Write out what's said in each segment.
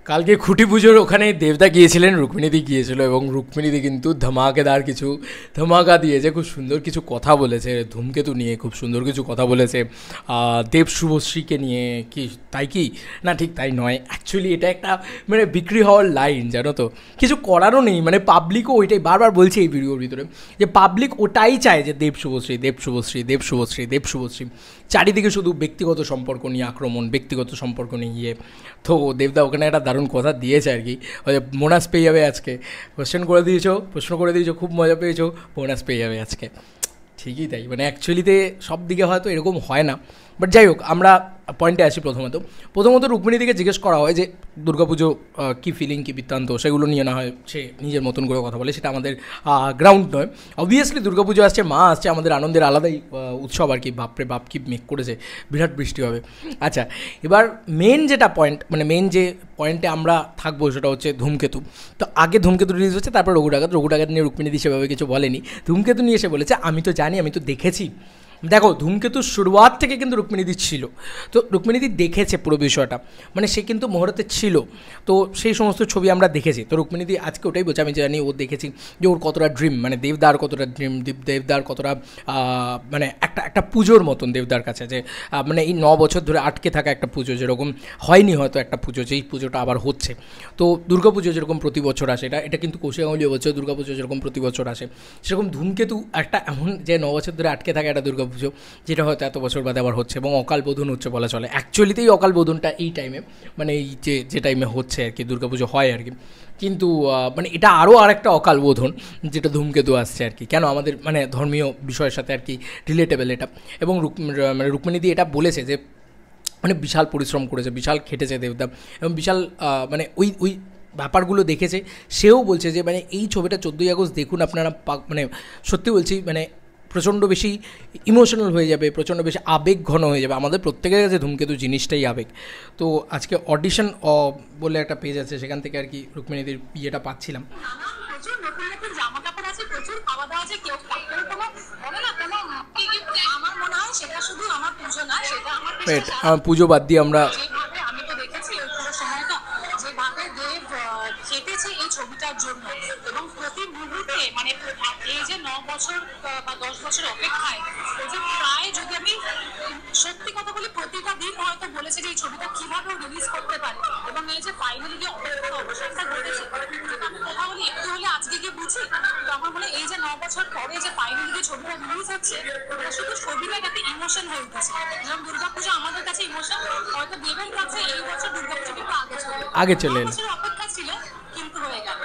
কালকে খুঁটি পুজোর ওখানে দেবদা গিয়েছিলেন, রুক্মিণীদি গিয়েছিল এবং রুক্মিণীদি কিন্তু ধামাকেদার কিছু ধামাকা দিয়েছে, খুব সুন্দর কিছু কথা বলেছে ধূমকেতু নিয়ে, খুব সুন্দর কিছু কথা বলেছে দেব শুভশ্রীকে নিয়ে। কি তাই কি না, ঠিক তাই নয়, অ্যাকচুয়ালি এটা একটা মানে বিক্রি হওয়ার লাইন, জানো তো, কিছু করারও নেই, মানে পাবলিকও ওইটাই বারবার বলছে এই ভিডিওর ভিতরে, যে পাবলিক ওটাই চায় যে দেব শুভশ্রী দেব শুভশ্রী দেব শুভশ্রী দেব শুভশ্রী, চারিদিকে শুধু ব্যক্তিগত সম্পর্ক নিয়ে আক্রমণ, ব্যক্তিগত সম্পর্ক নিয়ে ইয়ে। তো দেবদা ওখানে একটা দারুণ কথা দিয়েছে আর কি, বোনাস পেয়ে যাবে আজকে, প্রশ্ন করে দিয়েছো খুব মজা পেয়েছো, বোনাস পেয়ে যাবে আজকে। ঠিকই তাই, মানে অ্যাকচুয়ালিতে সব দিকে হয়তো এরকম হয় না, বাট যাই হোক আমরা পয়েন্টে আসি। প্রথমত রুক্মিণীদিকে জিজ্ঞেস করা হয় যে দুর্গাপুজো কী ফিলিং, কী বৃত্তান্ত, সেগুলো নিয়ে না হয় সে নিজের মতন করে কথা বলে, সেটা আমাদের গ্রাউন্ড নয়। অবভিয়াসলি দুর্গাপুজো আসছে, মা আসছে, আমাদের আনন্দের আলাদাই উৎসব আর কি। বাপরে বাপ কি মেক করেছে, বিরাট বৃষ্টি হবে। আচ্ছা, এবার মেন যেটা পয়েন্ট, মানে মেন যে পয়েন্টে আমরা থাকবো সেটা হচ্ছে ধূমকেতু। তো আগে ধূমকেতু রিলিজ হচ্ছে, তারপর রঘুডাকাত নিয়ে রুক্মিণীদি সেভাবে কিছু বলেনি। ধূমকেতু নিয়ে এসে বলেছে আমি তো জানি, আমি তো দেখেছি। দেখো ধূমকেতুর শুরুয়াত থেকে কিন্তু রুক্মিণীদি ছিল, তো রুক্মিণীদি দেখেছে পুরো বিষয়টা, মানে সে কিন্তু মহরতে ছিল, তো সেই সমস্ত ছবি আমরা দেখেছি। তো রুক্মিণীদি আজকে ওটাই বলছে, আমি জানি ও দেখেছি যে ওর কতটা ড্রিম, মানে দেবদার কতটা ড্রিম, দেবদার কতটা মানে একটা পুজোর মতন দেবদার কাছে, যে মানে এই 9 বছর ধরে আটকে থাকা একটা পুজো, যেরকম হয়নি হয়তো একটা পুজো, যেই পুজোটা আবার হচ্ছে। তো দুর্গাপুজো যেরকম প্রতি বছর আসে, এটা কিন্তু কৌশিকাঙ্গুলি বছর দুর্গাপুজো যেরকম প্রতি বছর আসে, সেরকম ধূমকেতু একটা এমন যে 9 বছর ধরে আটকে থাকা একটা দুর্গাপুজো, যেটা হয়তো এত বছর বাদে আবার হচ্ছে, এবং অকাল বোধন হচ্ছে বলা চলে। অ্যাকচুয়ালিতে এই অকাল বোধনটা এই টাইমে, মানে এই যে টাইমে হচ্ছে আর কি দুর্গাপুজো হয় আর কি, কিন্তু মানে এটা আরও আরেকটা অকাল বোধন যেটা ধূমকেতু আসছে আর কি। কেন আমাদের মানে ধর্মীয় বিষয়ের সাথে আর কি রিলেটেবল এটা। এবং মানে রুক্মিণীদি এটা বলেছে যে মানে বিশাল পরিশ্রম করেছে, বিশাল খেটেছে দেবদা, এবং বিশাল মানে ওই ব্যাপারগুলো দেখেছে। সেও বলছে যে মানে এই ছবিটা 14ই আগস্ট দেখুন আপনারা, মানে সত্যি বলছি মানে প্রচণ্ড বেশি ইমোশনাল হয়ে যাবে, প্রচণ্ড বেশি আবেগ ঘন হয়ে যাবে। আমাদের প্রত্যেকের কাছে ধূমকেতু জিনিসটাই আবেগ। তো আজকে অডিশন বলে একটা পেজ আছে, সেখান থেকে আর কি রুক্মিণীদের ইয়েটা পাচ্ছিলাম। পুজো বাদ দিয়ে আমরা এই ছবিটার জন্য, এবং প্রতি মুহূর্তে মানে এই যে 9 বছর বা 10 বছর অপেক্ষায়, ওই যে প্রায় যদি আমি সত্যি কথা বলি প্রতিটা দিন হয়তো বলেছে যে এই ছবিটা কিভাবে রিলিজ করতে পারে, এবং এই যে ফাইনালি যে অবসানটা ঘটেছে, আমি কথা বলি একটু হলে আজকে গিয়ে বুঝি, তো আমার মনে এই যে 9 বছর পরে যে ফাইনালি যে ছবিটা রিলিজ হচ্ছে, ওটা শুধু ছবিটা একটা ইমোশন হয়ে উঠেছে। যেমন দুর্গাপূজা আমাদের কাছে ইমোশন, হয়তো দেবের কাছে এই বছর দুর্গাপূজা কিন্তু আগে চলে এলো, অপেক্ষা ছিল কিন্তু হয়ে গেল।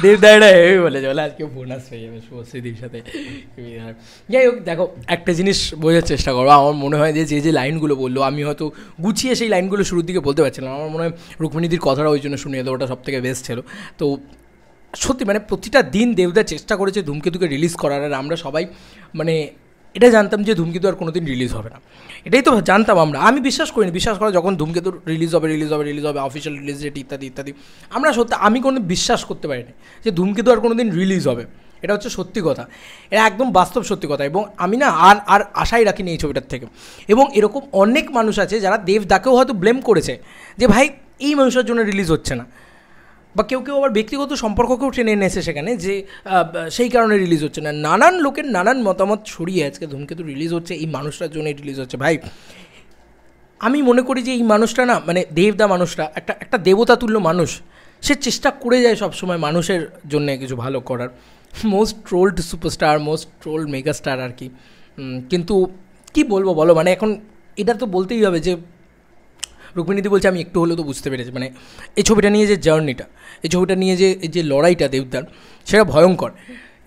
দেবদাইটা হেভি বলেছে, বলে আজকে বোনাস পেয়ে যাবে শুভশ্রীদির সাথে। যাই হোক, দেখো একটা জিনিস বোঝার চেষ্টা করো। আমার মনে হয় যে লাইনগুলো বললো, আমি হয়তো গুছিয়ে সেই লাইনগুলো শুরুর দিকে বলতে পারছিলাম। আমার মনে হয় রুক্মিণীদির কথাটা ওই জন্য শুনিয়ে দেবো, ওটা সব থেকে বেস্ট ছিল। তো সত্যি মানে প্রতিটা দিন দেবদা চেষ্টা করেছে ধূমকেতুকে রিলিজ করার, আর আমরা সবাই মানে এটা জানতাম যে ধূমকেতু আর কোনো দিন রিলিজ হবে না, এটাই তো জানতাম আমরা। আমি বিশ্বাস করিনি, বিশ্বাস করা যখন ধূমকেতু রিলিজ হবে অফিসিয়াল রিলিজ ডেট ইত্যাদি, আমরা সত্যি আমি কোনো বিশ্বাস করতে পারিনি যে ধূমকেতু আর কোনো দিন রিলিজ হবে। এটা হচ্ছে সত্যি কথা, এটা একদম বাস্তব সত্যি কথা। এবং আমি না আর আশাই রাখিনি এই ছবিটার থেকে। এবং এরকম অনেক মানুষ আছে যারা দেবদাকেও হয়তো ব্লেম করেছে যে ভাই এই মানুষের জন্য রিলিজ হচ্ছে না, বা কেউ আবার ব্যক্তিগত সম্পর্ককেও টেনে এনেছে সেখানে, যে সেই কারণে রিলিজ হচ্ছে না। নানান লোকের নানান মতামত ছড়িয়ে আজকে ধূমকেতু রিলিজ হচ্ছে, এই মানুষটার জন্যই রিলিজ হচ্ছে। ভাই আমি মনে করি যে এই মানুষটা না, মানে দেবদা মানুষটা একটা দেবতা তুল্য মানুষ, সে চেষ্টা করে যায় সবসময় মানুষের জন্য কিছু ভালো করার। Most trolled superstar, most trolled megastar আর কি। কিন্তু কি বলবো বলো, মানে এখন এটা তো বলতেই হবে যে রুক্মিণীদি বলছে আমি একটু হলেও তো বুঝতে পেরেছি, মানে এই ছবিটা নিয়ে যে জার্নিটা, এই ছবিটা নিয়ে যে লড়াইটা দেবদার, সেটা ভয়ঙ্কর।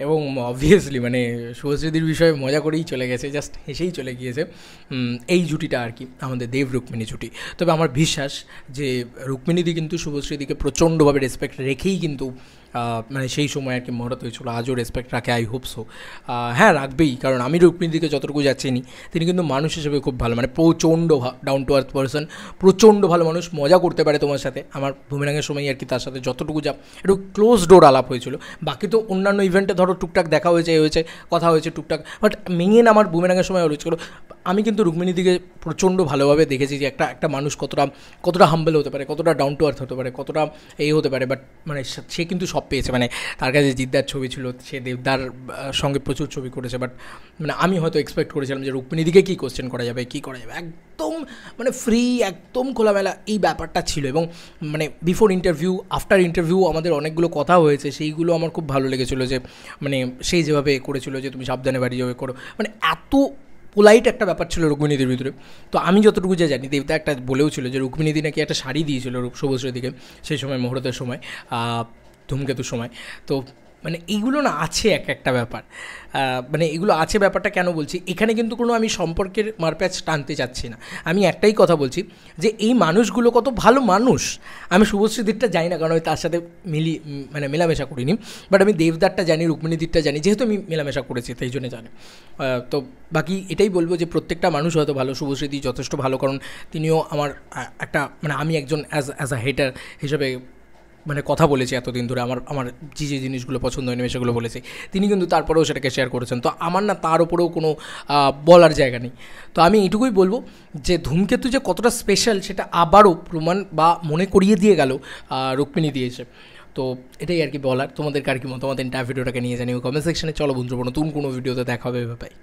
এবং অবভিয়াসলি মানে শুভশ্রীদির বিষয়ে মজা করেই চলে গেছে, জাস্ট হেসেই চলে গিয়েছে এই জুটিটা আর কি, আমাদের দেব রুক্মিণী জুটি। তবে আমার বিশ্বাস যে রুক্মিণীদি কিন্তু শুভশ্রীদিকে প্রচণ্ডভাবে রেসপেক্ট রেখেই কিন্তু মানে সেই সময় আর কি মহরত হয়েছিল, আজও রেসপেক্ট রাখে, আই হোপ সো। হ্যাঁ, রাখবেই, কারণ আমি রুক্মিণীদিকে যতটুকু চিনি তিনি কিন্তু মানুষ হিসেবে খুব ভালো, মানে প্রচণ্ড ডাউন টু আর্থ পার্সন, প্রচণ্ড ভালো মানুষ, মজা করতে পারে তোমার সাথে। আমার বুমেরাঙের সময় আর কি তার সাথে যতটুকু একটু ক্লোজ ডোর আলাপ হয়েছিল, বাকি তো অন্যান্য ইভেন্টে ধরো টুকটাক দেখা হয়েছে, কথা হয়েছে টুকটাক, বাট মেইন আমার বুমেরাঙের সময় হয়েছিল। আমি কিন্তু রুক্মিণীদিকে প্রচণ্ড ভালোভাবে দেখেছি যে একটা মানুষ কতটা হাম্বল হতে পারে, কতটা ডাউন টু আর্থ হতে পারে, কতটা হতে পারে। বাট মানে সে কিন্তু সব পেয়েছে, মানে তার কাছে জিদ্দার ছবি ছিল, সে দেবদার সঙ্গে প্রচুর ছবি করেছে, বাট মানে আমি হয়তো এক্সপেক্ট করেছিলাম যে রুক্মিণীদিকে কী কোশ্চেন করা যাবে, একদম মানে ফ্রি, একদম খোলামেলা এই ব্যাপারটা ছিল। এবং মানে বিফোর ইন্টারভিউ, আফটার ইন্টারভিউ আমাদের অনেকগুলো কথা হয়েছে, সেইগুলো আমার খুব ভালো লেগেছিলো যে মানে সেই যেভাবে করেছিল যে তুমি সাবধানে বাড়ি যাবে করো, মানে এত পোলাইট একটা ব্যাপার ছিল রুক্মিণীদের ভিতরে। তো আমি যতটুকু জানি, দেবদা একটা বলেও ছিল যে রুক্মিণীদি নাকি একটা শাড়ি দিয়েছিল শুভশ্রীদিকে সেই সময় মুহূর্তের সময়, ধূমকেতুর সময়। তো মানে এইগুলো না আছে একটা ব্যাপার, মানে এগুলো আছে ব্যাপারটা কেন বলছি, এখানে কিন্তু কোনো আমি সম্পর্কের মারপ্যাচ টানতে চাচ্ছি না, আমি একটাই কথা বলছি যে এই মানুষগুলো কত ভালো মানুষ। আমি শুভশ্রীদিরটা জানি না, কারণ আমি তার সাথে মেলামেশা করিনি, বাট আমি দেবদারটা জানি, রুক্মিণীদিরটা জানি, যেহেতু আমি মেলামেশা করেছি তাই জন্য জানি। তো বাকি এটাই বলবো যে প্রত্যেকটা মানুষ হয়তো ভালো, শুভশ্রীদি যথেষ্ট ভালো, কারণ তিনিও আমার একটা মানে আমি একজন অ্যাজ আ হেটার হিসেবে মানে কথা বলেছি এতদিন ধরে, আমার যে জিনিসগুলো পছন্দ হয়নি সেগুলো বলেছি, তিনি কিন্তু তারপরেও সেটাকে শেয়ার করেছেন। তো আমার না তার উপরেও কোনো বলার জায়গা নেই। তো আমি এটুকুই বলবো যে ধূমকেতু যে কতটা স্পেশাল সেটা আবারও প্রমাণ বা মনে করিয়ে দিয়ে গেল রুক্মিণী দিয়েছে। তো এটাই আর কি বলার। তোমাদের কার কি মতামত এন্টায়ার ভিডিওটাকে নিয়ে জানিও কমেন্ট সেকশনে। চলো বন্ধুরা, নতুন কোনো ভিডিওতে দেখা হবে, বাই।